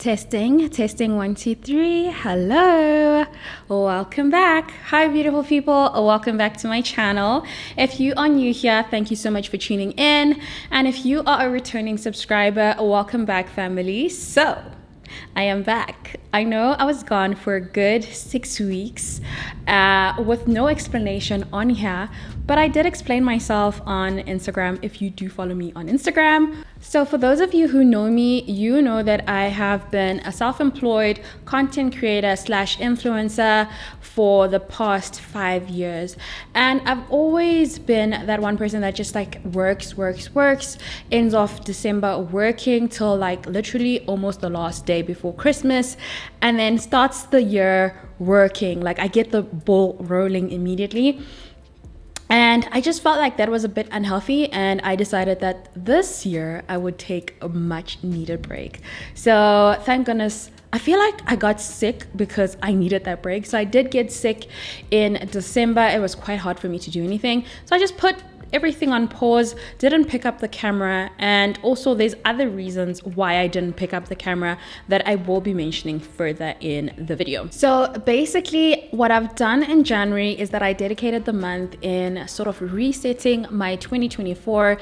Testing 1 2 3. Hello, welcome back. Hi beautiful people, welcome back to my channel. If you are new here, thank you so much for tuning in, and if you are a returning subscriber, welcome back family. So I am back. I know I was gone for a good 6 weeks with no explanation on here, but I did explain myself on Instagram if you do follow me on Instagram. So for those of you who know me, you know that I have been a self-employed content creator slash influencer for the past 5 years. And I've always been that one person that just like works, ends off December working till like literally almost the last day before Christmas, and then starts the year working. Like I get the ball rolling immediately. And I just felt like that was a bit unhealthy, and I decided that this year I would take a much needed break. So thank goodness, I feel like I got sick because I needed that break. So I did get sick in December. It was quite hard for me to do anything. So I just put everything on pause, didn't pick up the camera, and also there's other reasons why I didn't pick up the camera that I will be mentioning further in the video. So basically what I've done in January is that I dedicated the month in sort of resetting my 2024,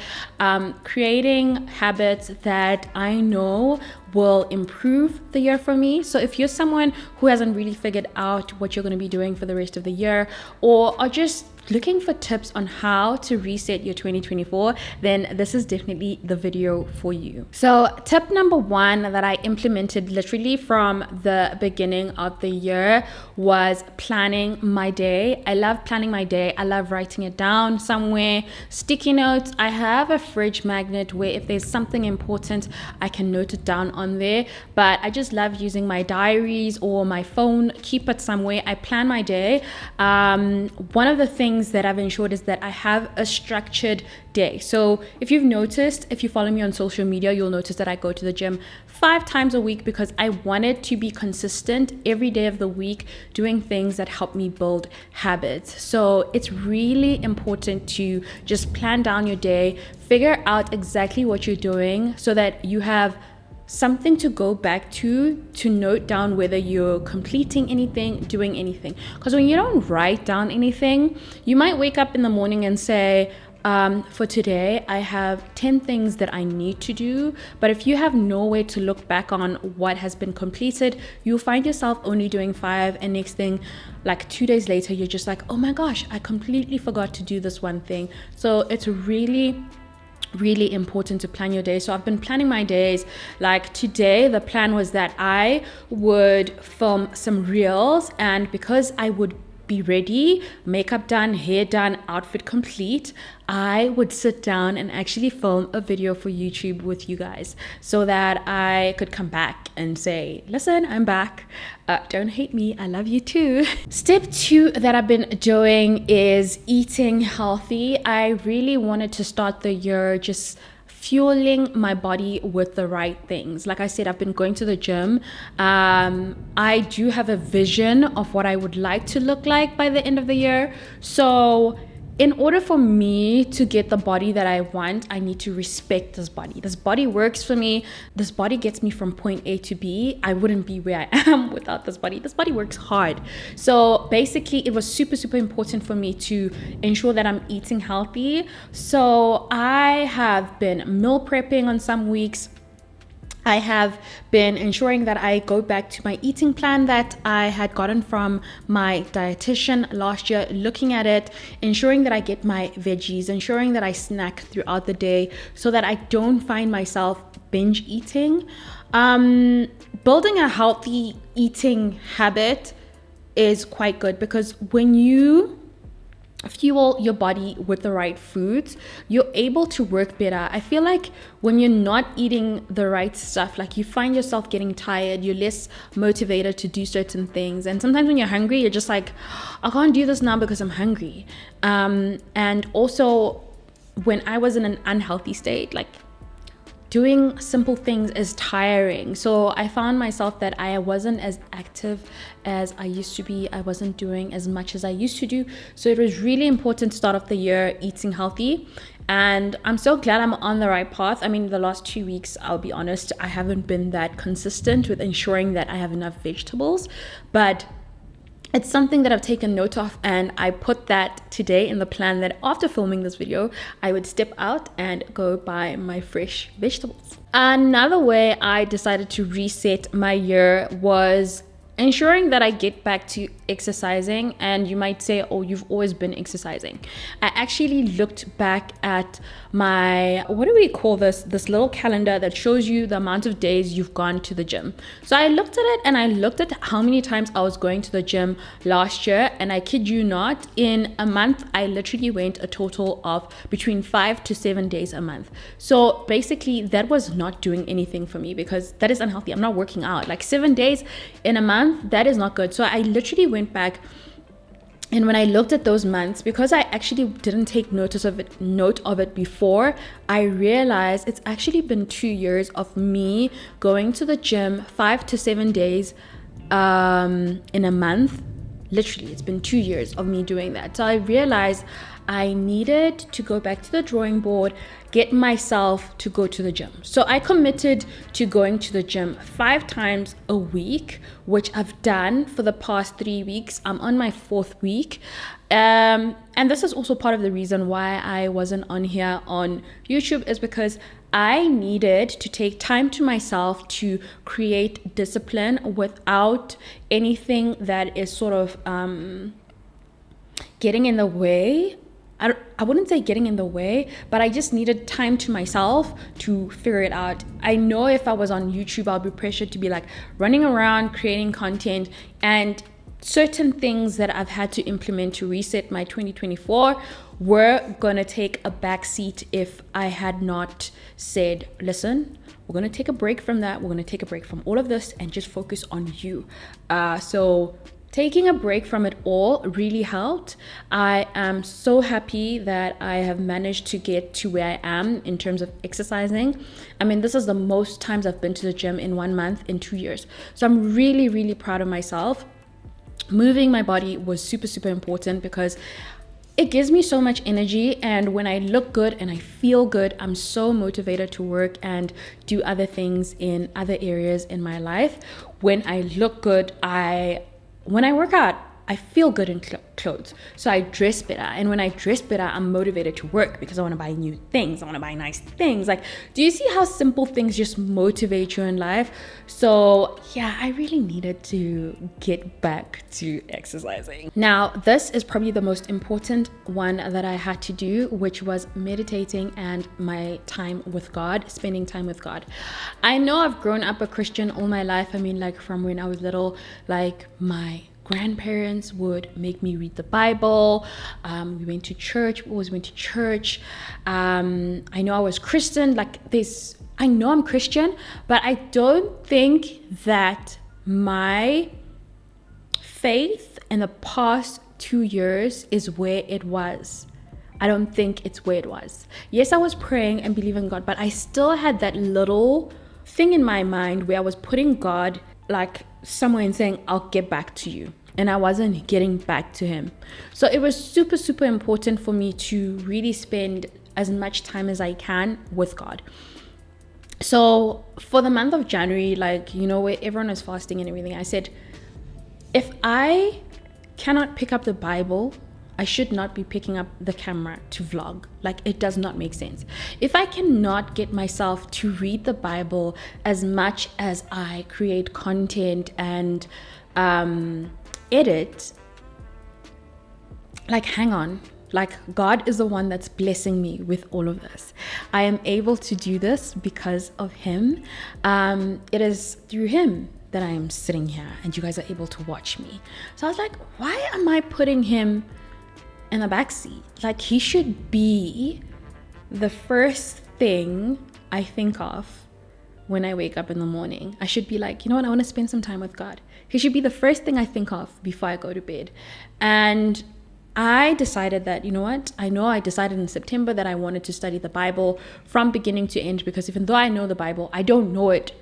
creating habits that I know will improve the year for me. So if you're someone who hasn't really figured out what you're going to be doing for the rest of the year, or are just looking for tips on how to reset your 2024, then this is definitely the video for you. So tip number 1 that I implemented literally from the beginning of the year was planning my day. I love planning my day. I love writing it down somewhere, sticky notes. I have a fridge magnet where if there's something important, I can note it down on there, but I just love using my diaries or my phone, keep it somewhere. I plan my day. One of the things that I've ensured is that I have a structured day. So if you've noticed, if you follow me on social media, you'll notice that I go to the gym 5 times a week because I wanted to be consistent every day of the week doing things that help me build habits. So it's really important to just plan down your day, figure out exactly what you're doing so that you have something to go back to note down whether you're completing anything, doing anything. Because when you don't write down anything, you might wake up in the morning and say, for today, I have 10 things that I need to do. But if you have no way to look back on what has been completed, you'll find yourself only doing 5. And next thing, like 2 days later, you're just like, oh my gosh, I completely forgot to do this one thing. So it's really important to plan your day. So I've been planning my days. Like today, the plan was that I would film some reels, and because I would be ready, makeup done, hair done, outfit complete, I would sit down and actually film a video for YouTube with you guys so that I could come back and say, listen, I'm back. Don't hate me. I love you too. Step 2 that I've been doing is eating healthy. I really wanted to start the year just fueling my body with the right things. Like I said, I've been going to the gym. I do have a vision of what I would like to look like by the end of the year. So in order for me to get the body that I want, I need to respect this body. This body works for me. This body gets me from point A to B. I wouldn't be where I am without this body. This body works hard. So basically, it was super important for me to ensure that I'm eating healthy. So I have been meal prepping on some weeks. I have been ensuring that I go back to my eating plan that I had gotten from my dietitian last year, looking at it, ensuring that I get my veggies, ensuring that I snack throughout the day so that I don't find myself binge eating. Building a healthy eating habit is quite good because when you fuel your body with the right foods, you're able to work better. I feel like when you're not eating the right stuff, like you find yourself getting tired, you're less motivated to do certain things. And sometimes when you're hungry, you're just like, I can't do this now because I'm hungry. And also when I was in an unhealthy state, like doing simple things is tiring. So I found myself that I wasn't as active as I used to be. I wasn't doing as much as I used to do. So it was really important to start off the year eating healthy. And I'm so glad I'm on the right path. I mean, the last 2 weeks, I'll be honest, I haven't been that consistent with ensuring that I have enough vegetables, but it's something that I've taken note of, and I put that today in the plan that after filming this video, I would step out and go buy my fresh vegetables. Another way I decided to reset my year was ensuring that I get back to exercising. And you might say, oh, you've always been exercising. I actually looked back at my, what do we call this little calendar that shows you the amount of days you've gone to the gym. So I looked at it, and I looked at how many times I was going to the gym last year, and I kid you not, in a month I literally went a total of between 5 to 7 days a month. So basically that was not doing anything for me, because that is unhealthy. I'm not working out. Like 7 days in a month, that is not good. So I literally went back, and when I looked at those months, because I actually didn't take note of it before, I realized it's actually been 2 years of me going to the gym 5 to 7 days in a month. Literally, it's been 2 years of me doing that. So I realized I needed to go back to the drawing board, get myself to go to the gym. So I committed to going to the gym 5 times a week, which I've done for the past 3 weeks. I'm on my 4th week. And this is also part of the reason why I wasn't on here on YouTube, is because I needed to take time to myself to create discipline without anything that is sort of getting in the way. I wouldn't say getting in the way, but I just needed time to myself to figure it out. I know if I was on YouTube, I'll be pressured to be like running around creating content, and certain things that I've had to implement to reset my 2024 were gonna take a back seat if I had not said, listen, we're gonna take a break from that. We're gonna take a break from all of this and just focus on you. So taking a break from it all really helped. I am so happy that I have managed to get to where I am in terms of exercising. I mean, this is the most times I've been to the gym in 1 month in 2 years. So I'm really, really proud of myself. Moving my body was super, super important because it gives me so much energy, and when I look good and I feel good, I'm so motivated to work and do other things in other areas in my life. When I look good, when I work out, I feel good in clothes. So I dress better. And when I dress better, I'm motivated to work because I want to buy new things. I want to buy nice things. Like, do you see how simple things just motivate you in life? So yeah, I really needed to get back to exercising. Now, this is probably the most important one that I had to do, which was meditating and my time with God, spending time with God. I know I've grown up a Christian all my life. I mean, like from when I was little, like my grandparents would make me read the Bible. We went to church. We always went to church. I know I was Christian. I know I'm Christian, but I don't think that my faith in the past 2 years is where it was. I don't think it's where it was. Yes, I was praying and believing God, but I still had that little thing in my mind where I was putting God like somewhere and saying, I'll get back to you. And I wasn't getting back to him. So it was super, super important for me to really spend as much time as I can with God. So for the month of January, where everyone was fasting and everything, I said, if I cannot pick up the Bible, I should not be picking up the camera to vlog. It does not make sense. If I cannot get myself to read the Bible as much as I create content and edit, hang on. God is the one that's blessing me with all of this. I am able to do this because of him. It is through him that I am sitting here and you guys are able to watch me. So I was like, why am I putting him in the backseat? He should be the first thing I think of when I wake up in the morning. I should be like, you know what, I want to spend some time with God. He should be the first thing I think of before I go to bed. And I decided that, you know what, I decided in September that I wanted to study the Bible from beginning to end, because even though I know the Bible, I don't know it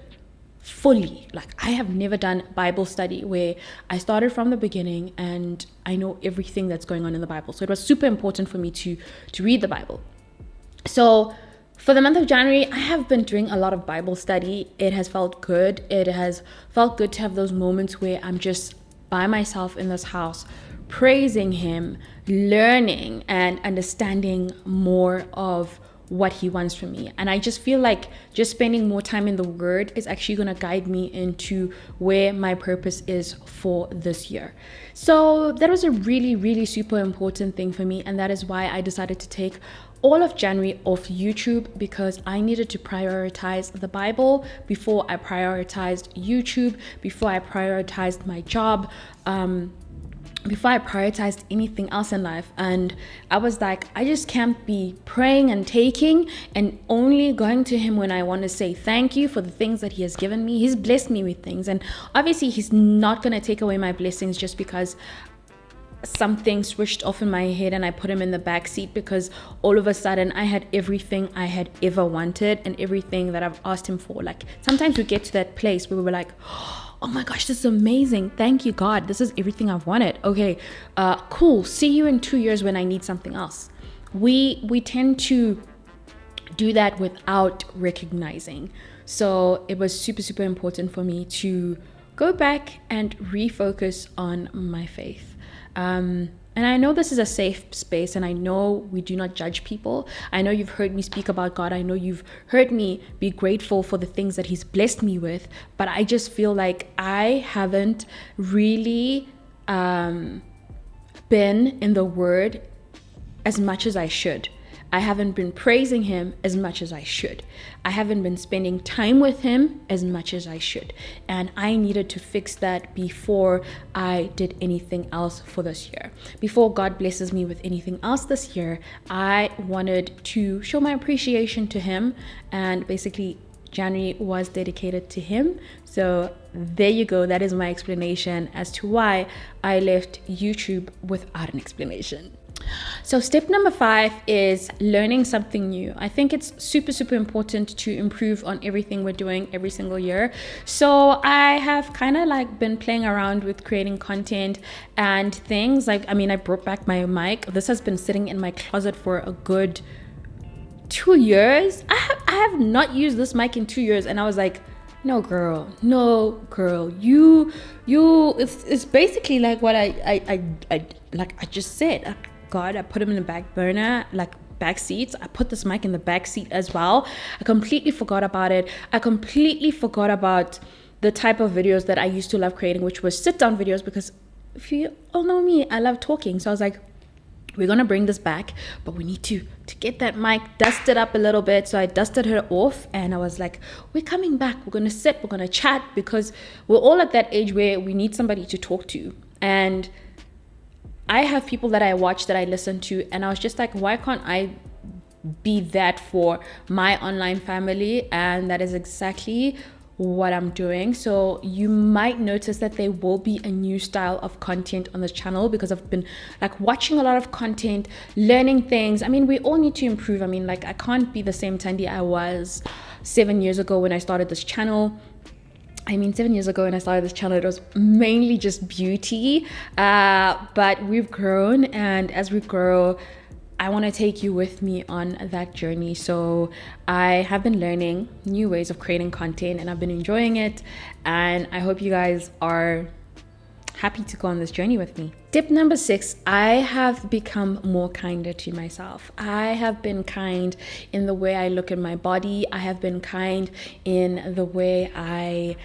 fully. I have never done Bible study where I started from the beginning and I know everything that's going on in the Bible. So it was super important for me to read the Bible. So for the month of January, I have been doing a lot of Bible study. It has felt good. It has felt good to have those moments where I'm just by myself in this house, praising Him, learning and understanding more of what He wants from me. And I just feel like just spending more time in the Word is actually going to guide me into where my purpose is for this year. So that was a really, really super important thing for me. And that is why I decided to take all of January off YouTube, because I needed to prioritize the Bible before I prioritized YouTube, before I prioritized my job, before I prioritized anything else in life. And I was like, I just can't be praying and taking and only going to Him when I want to say thank you for the things that He has given me. He's blessed me with things, and obviously He's not going to take away my blessings just because something switched off in my head and I put Him in the back seat, because all of a sudden I had everything I had ever wanted and everything that I've asked Him for. Like sometimes we get to that place where we were like, oh my gosh, this is amazing. Thank you, God. This is everything I've wanted. Okay, cool. See you in 2 years when I need something else. We tend to do that without recognizing. So it was super, super important for me to go back and refocus on my faith. And I know this is a safe space, and I know we do not judge people. I know you've heard me speak about God. I know you've heard me be grateful for the things that He's blessed me with. But I just feel like I haven't really been in the Word as much as I should. I haven't been praising Him as much as I should. I haven't been spending time with Him as much as I should. And I needed to fix that before I did anything else for this year. Before God blesses me with anything else this year, I wanted to show my appreciation to Him. And basically, January was dedicated to Him. So there you go. That is my explanation as to why I left YouTube without an explanation. So step number 5 is learning something new. I think it's super, super important to improve on everything we're doing every single year. So I have kind of like been playing around with creating content and things like, I brought back my mic. This has been sitting in my closet for a good 2 years. I have not used this mic in 2 years. And I was like, no girl, you it's basically like what I just said. God, I put Him in the back burner, like back seats. I put this mic in the back seat as well. I completely forgot about it. I completely forgot about the type of videos that I used to love creating, which was sit down videos, because if you all know me, I love talking. So I was like, we're going to bring this back, but we need to get that mic dusted up a little bit. So I dusted her off and I was like, we're coming back. We're going to sit, we're going to chat, because we're all at that age where we need somebody to talk to. And I have people that I watch, that I listen to, and I was just like, why can't I be that for my online family? And that is exactly what I'm doing. So you might notice that there will be a new style of content on this channel, because I've been like watching a lot of content, learning things. We all need to improve. I can't be the same Thandi I was 7 years ago when I started this channel. 7 years ago when I started this channel, it was mainly just beauty, but we've grown, and as we grow, I want to take you with me on that journey. So I have been learning new ways of creating content, and I've been enjoying it, and I hope you guys are happy to go on this journey with me. Tip number 6, I have become more kinder to myself. I have been kind in the way I look at my body. I have been kind in the way I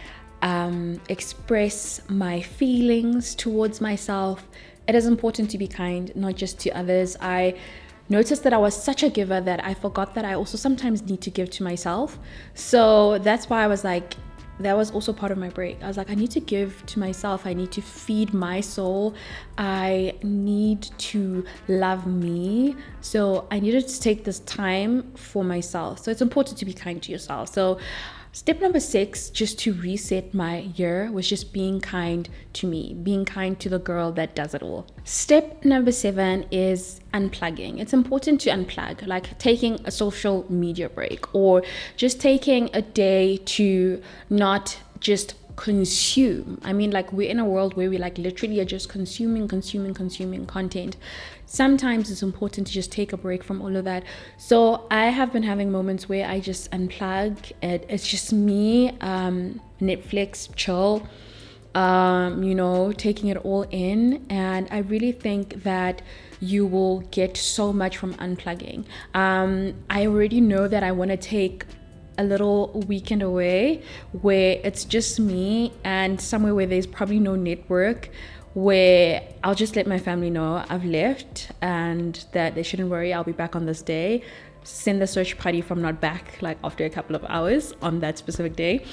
express my feelings towards myself. It is important to be kind, not just to others. I noticed that I was such a giver that I forgot that I also sometimes need to give to myself. So that's why I was like, that was also part of my break. I was like, I need to give to myself. I need to feed my soul. I need to love me. So I needed to take this time for myself. So it's important to be kind to yourself. So step number 6, just to reset my year, was just being kind to me, being kind to the girl that does it all. Step number 7 is unplugging. It's important to unplug, like taking a social media break, or just taking a day to not just consume. I mean, like, we're in a world where we like literally are just consuming content. Sometimes it's important to just take a break from all of that. So I have been having moments where I just unplug. It's just me, Netflix, chill, taking it all in. And I really think that you will get so much from unplugging. I already know that I want to take a little weekend away where it's just me and somewhere where there's probably no network, where I'll just let my family know I've left and that they shouldn't worry, I'll be back on this day. Send the search party if I'm not back, like after a couple of hours on that specific day.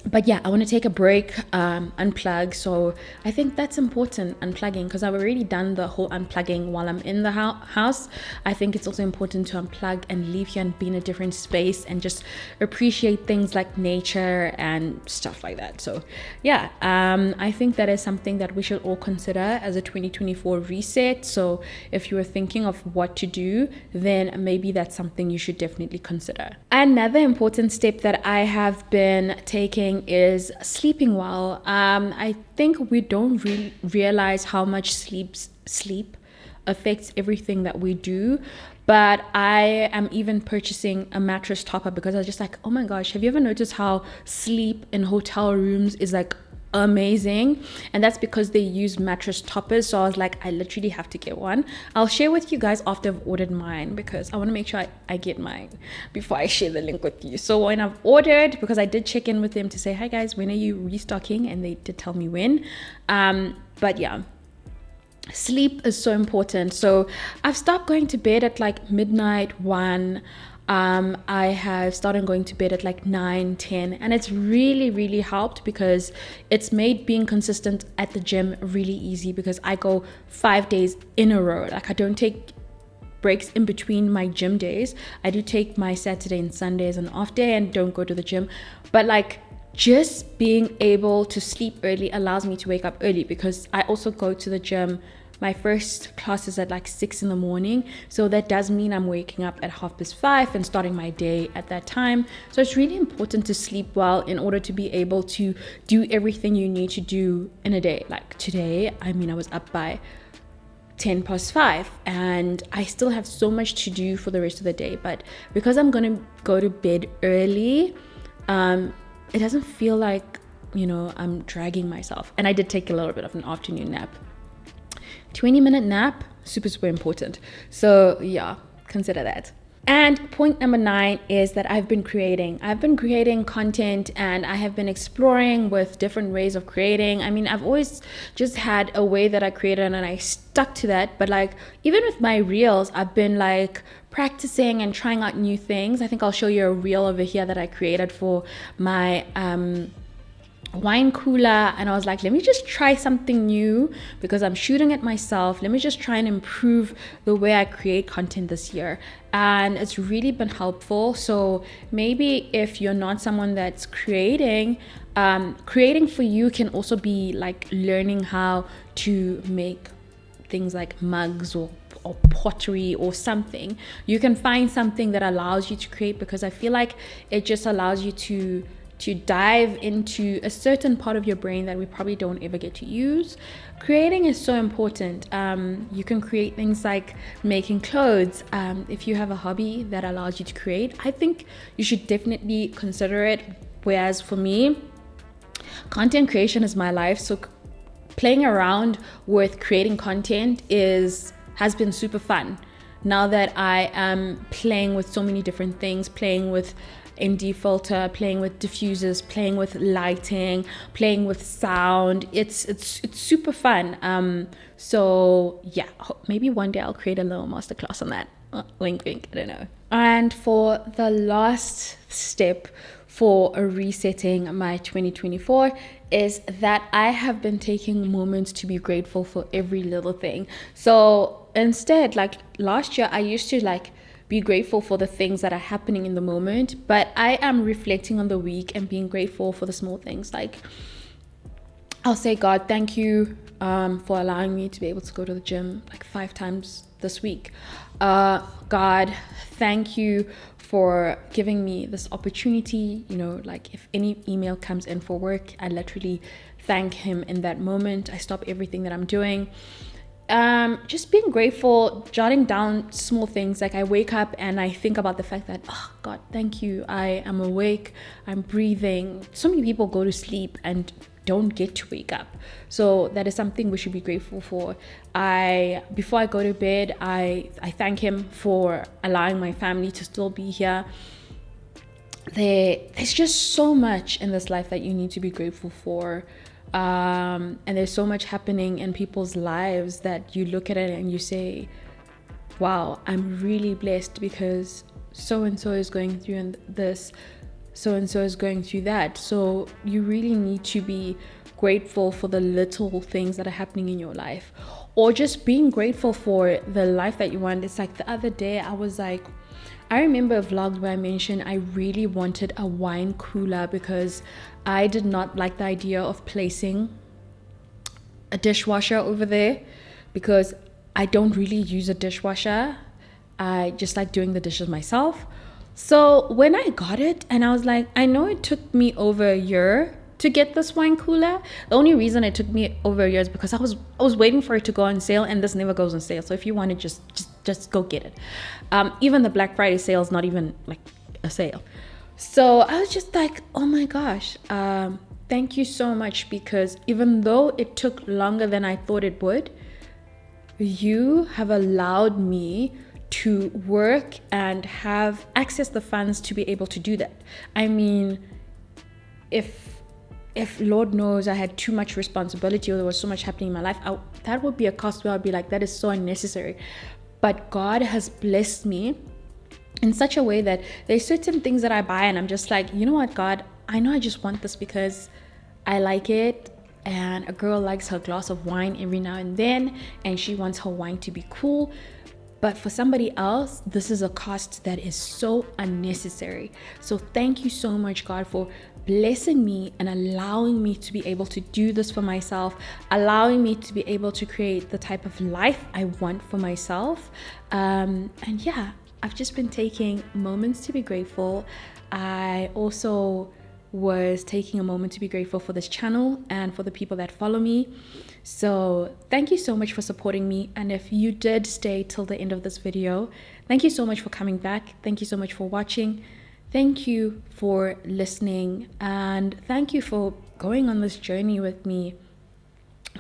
But yeah, I want to take a break, unplug. So I think that's important, unplugging, because I've already done the whole unplugging while I'm in the house. I think it's also important to unplug and leave here and be in a different space and just appreciate things like nature and stuff like that. So yeah, I think that is something that we should all consider as a 2024 reset. So if you were thinking of what to do, then maybe that's something you should definitely consider. Another important step that I have been taking is sleeping well. I think we don't really realize how much sleep affects everything that we do. But I am even purchasing a mattress topper because I was just like, oh my gosh, have you ever noticed how sleep in hotel rooms is like amazing? And that's because they use mattress toppers. So I was like, I literally have to get one. I'll share with you guys after I've ordered mine, because I want to make sure I get mine before I share the link with you. So when I've ordered, because I did check in with them to say, hi guys, when are you restocking? And they did tell me when. But yeah, sleep is so important. So I've stopped going to bed at like midnight, 1. I have started going to bed at like 9, 10, and it's really helped because it's made being consistent at the gym really easy, because I go 5 days in a row. Like, I don't take breaks in between my gym days. I do take my Saturday and Sunday as an off day and don't go to the gym, but like, just being able to sleep early allows me to wake up early, because I also go to the gym. My first class is at like 6 in the morning. So that does mean I'm waking up at 5:30 and starting my day at that time. So it's really important to sleep well in order to be able to do everything you need to do in a day. Like today, I was up by 5:10 and I still have so much to do for the rest of the day. But because I'm going to go to bed early, it doesn't feel like, I'm dragging myself. And I did take a little bit of an afternoon nap. 20-minute nap, super important. So yeah, consider that. And point number 9 is that I've been creating content, and I have been exploring with different ways of creating. I've always just had a way that I created and I stuck to that. But like, even with my reels, I've been like practicing and trying out new things. I think I'll show you a reel over here that I created for my wine cooler, and I was like, let me just try something new because I'm shooting it myself. Let me just try and improve the way I create content this year, and it's really been helpful. So maybe if you're not someone that's creating for you can also be like learning how to make things like mugs or pottery or something. You can find something that allows you to create, because I feel like it just allows you to dive into a certain part of your brain that we probably don't ever get to use. Creating is so important. You can create things like making clothes. If you have a hobby that allows you to create, I think you should definitely consider it. Whereas for me, content creation is my life. So playing around with creating content has been super fun. Now that I am playing with so many different things, playing with ND filter, playing with diffusers, playing with lighting, playing with sound, it's super fun. So yeah, maybe one day I'll create a little masterclass on that. Wink wink, I don't know. And for the last step for resetting my 2024 is that I have been taking moments to be grateful for every little thing. So instead, like last year, I used to like be grateful for the things that are happening in the moment, but I am reflecting on the week and being grateful for the small things. Like I'll say, God, thank you for allowing me to be able to go to the gym like 5 times this week. God, thank you for giving me this opportunity. You know, like if any email comes in for work, I literally thank him in that moment. I stop everything that I'm doing. Just being grateful, jotting down small things. Like I wake up and I think about the fact that, oh God, thank you, I am awake, I'm breathing. So many people go to sleep and don't get to wake up, so that is something we should be grateful for. Before I go to bed, I thank him for allowing my family to still be here. There's just so much in this life that you need to be grateful for. And there's so much happening in people's lives that you look at it and you say, wow, I'm really blessed because so and so is going through this, so and so is going through that. So you really need to be grateful for the little things that are happening in your life, or just being grateful for the life that you want. It's like the other day I remember a vlog where I mentioned I really wanted a wine cooler because I did not like the idea of placing a dishwasher over there, because I don't really use a dishwasher. I just like doing the dishes myself. So when I got it, and I was like, I know it took me over a year to get this wine cooler. The only reason it took me over a year is because I was waiting for it to go on sale, and this never goes on sale. So if you want it, just go get it. Even the Black Friday sale is not even like a sale. So I was just like, oh my gosh, thank you so much, because even though it took longer than I thought it would, you have allowed me to work and have access the funds to be able to do that. I mean, if Lord knows I had too much responsibility or there was so much happening in my life, that would be a cost where I'd be like, that is so unnecessary. But God has blessed me in such a way that there's certain things that I buy and I'm just like, you know what, God, I know I just want this because I like it. And a girl likes her glass of wine every now and then, and she wants her wine to be cool. But for somebody else, this is a cost that is so unnecessary. So thank you so much, God, for blessing me and allowing me to be able to do this for myself, allowing me to be able to create the type of life I want for myself. And yeah, I've just been taking moments to be grateful. I also was taking a moment to be grateful for this channel and for the people that follow me. So thank you so much for supporting me. And if you did stay till the end of this video, thank you so much for coming back. Thank you so much for watching. Thank you for listening. And thank you for going on this journey with me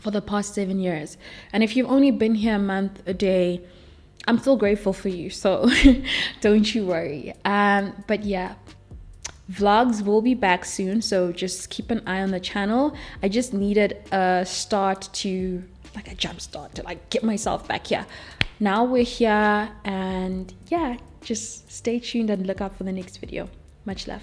for the past 7 years. And if you've only been here a month, a day, I'm still grateful for you. So don't you worry. But yeah, vlogs will be back soon, so just keep an eye on the channel. I just needed a jump start to like get myself back here. Now we're here, and yeah, just stay tuned and look out for the next video. Much love.